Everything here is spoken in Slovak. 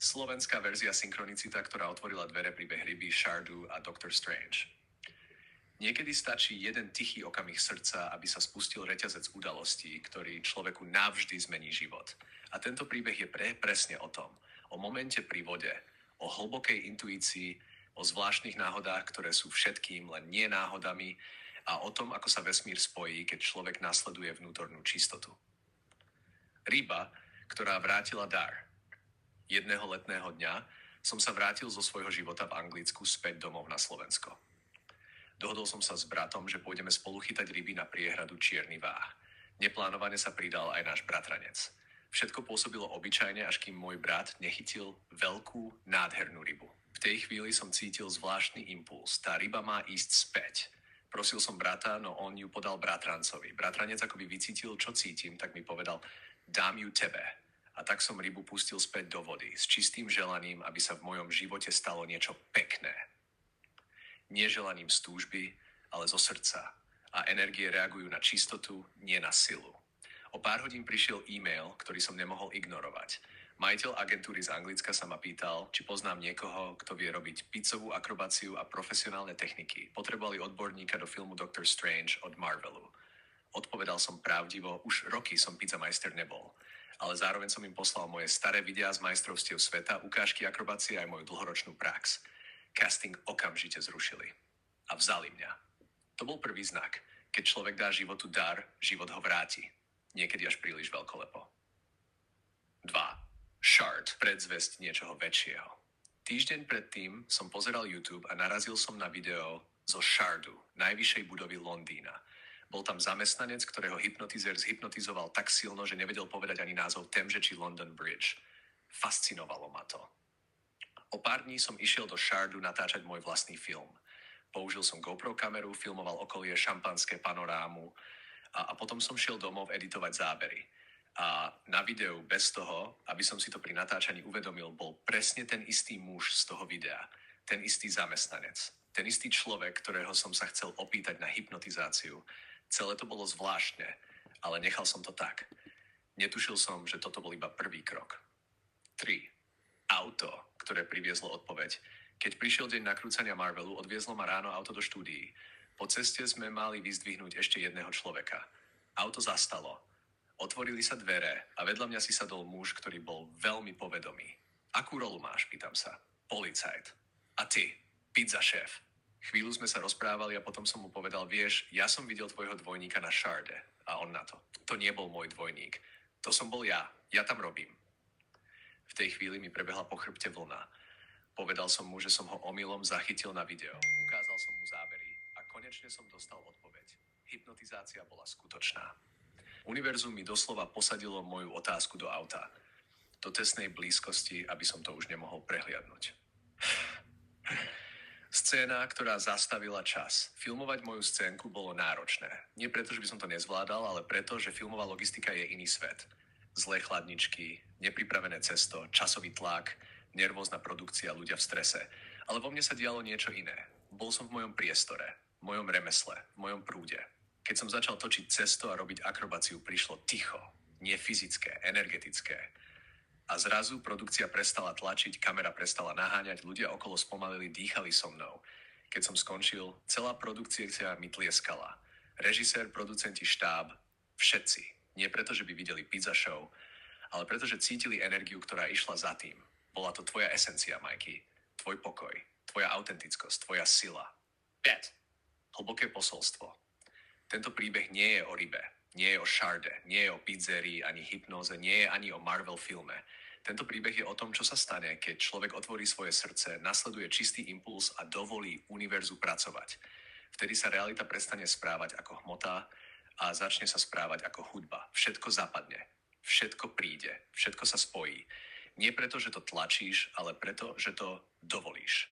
Slovenská verzia Synchronicita, ktorá otvorila dvere príbeh ryby, Shardu a Doctor Strange. Niekedy stačí jeden tichý okamih srdca, aby sa spustil reťazec udalostí, ktorý človeku navždy zmení život. A tento príbeh je presne o tom. O momente pri vode, o hlbokej intuícii, o zvláštnych náhodách, ktoré sú všetkým len nie náhodami a o tom, ako sa vesmír spojí, keď človek nasleduje vnútornú čistotu. Ryba, ktorá vrátila dar. Jedného letného dňa som sa vrátil zo svojho života v Anglicku späť domov na Slovensko. Dohodol som sa s bratom, že pôjdeme spolu chytať ryby na priehradu Čierny Váh. Neplánovane sa pridal aj náš bratranec. Všetko pôsobilo obyčajne, až kým môj brat nechytil veľkú, nádhernú rybu. V tej chvíli som cítil zvláštny impuls. Tá ryba má ísť späť. Prosil som brata, no on ju podal bratrancovi. Bratranec akoby vycítil, čo cítim, tak mi povedal, dám ju tebe. A tak som rybu pustil späť do vody, s čistým želaním, aby sa v mojom živote stalo niečo pekné. Nie želaním z túžby, ale zo srdca. A energie reagujú na čistotu, nie na silu. O pár hodín prišiel e-mail, ktorý som nemohol ignorovať. Majiteľ agentúry z Anglicka sa ma pýtal, či poznám niekoho, kto vie robiť pizzovú akrobáciu a profesionálne techniky. Potrebovali odborníka do filmu Doctor Strange od Marvelu. Odpovedal som pravdivo, už roky som pizzamajster nebol. Ale zároveň som im poslal moje staré videá z majstrovstiev sveta, ukážky akrobácie aj moju dlhoročnú prax. Casting okamžite zrušili. A vzali mňa. To bol prvý znak. Keď človek dá životu dar, život ho vráti. Niekedy až príliš veľkolepo. 2. Shard. Predzvesť niečoho väčšieho. Týždeň predtým som pozeral YouTube a narazil som na video zo Shardu, najvyššej budovy Londýna. Bol tam zamestnanec, ktorého hypnotizer zhypnotizoval tak silno, že nevedel povedať ani názov Temže či London Bridge. Fascinovalo ma to. O pár dní som išiel do Shardu natáčať môj vlastný film. Použil som GoPro kameru, filmoval okolie, šampanské, panorámu a potom som šiel domov editovať zábery. A na videu bez toho, aby som si to pri natáčaní uvedomil, bol presne ten istý muž z toho videa. Ten istý zamestnanec. Ten istý človek, ktorého som sa chcel opýtať na hypnotizáciu. Celé to bolo zvláštne, ale nechal som to tak. Netušil som, že toto bol iba prvý krok. 3. Auto, ktoré priviezlo odpoveď. Keď prišiel deň nakrúcania Marvelu, odviezlo ma ráno auto do štúdií. Po ceste sme mali vyzdvihnúť ešte jedného človeka. Auto zastalo. Otvorili sa dvere a vedľa mňa si sadol muž, ktorý bol veľmi povedomý. Akú rolu máš, pýtam sa. Policajt. A ty, pizza šéf. Chvíľu sme sa rozprávali a potom som mu povedal, vieš, ja som videl tvojho dvojníka na Sharde. A on na to. To nebol môj dvojník. To som bol ja. Ja tam robím. V tej chvíli mi prebehla po chrbte vlna. Povedal som mu, že som ho omylom zachytil na video. Ukázal som mu zábery a konečne som dostal odpoveď. Hypnotizácia bola skutočná. Univerzum mi doslova posadilo moju otázku do auta. Do tesnej blízkosti, aby som to už nemohol prehliadnúť. Scéna, ktorá zastavila čas. Filmovať moju scénku bolo náročné. Nie preto, že by som to nezvládal, ale preto, že filmová logistika je iný svet. Zlé chladničky, nepripravené cesto, časový tlak, nervózna produkcia, ľudia v strese. Ale vo mne sa dialo niečo iné. Bol som v mojom priestore, v mojom remesle, v mojom prúde. Keď som začal točiť cesto a robiť akrobáciu, prišlo ticho, nie fyzické, energetické. A zrazu produkcia prestala tlačiť, kamera prestala naháňať, ľudia okolo spomalili, dýchali so mnou. Keď som skončil, celá produkcia mi tlieskala. Režisér, producenti, štáb, všetci. Nie preto, že by videli pizza show, ale preto, že cítili energiu, ktorá išla za tým. Bola to tvoja esencia, Mikey. Tvoj pokoj, tvoja autentickosť, tvoja sila. 5. Hlboké posolstvo. Tento príbeh nie je o rybe, nie je o Sharde, nie je o pizzerii, ani hypnóze, nie je ani o Marvel filme. Tento príbeh je o tom, čo sa stane, keď človek otvorí svoje srdce, nasleduje čistý impuls a dovolí univerzu pracovať. Vtedy sa realita prestane správať ako hmota a začne sa správať ako hudba. Všetko zapadne, všetko príde, všetko sa spojí. Nie preto, že to tlačíš, ale preto, že to dovolíš.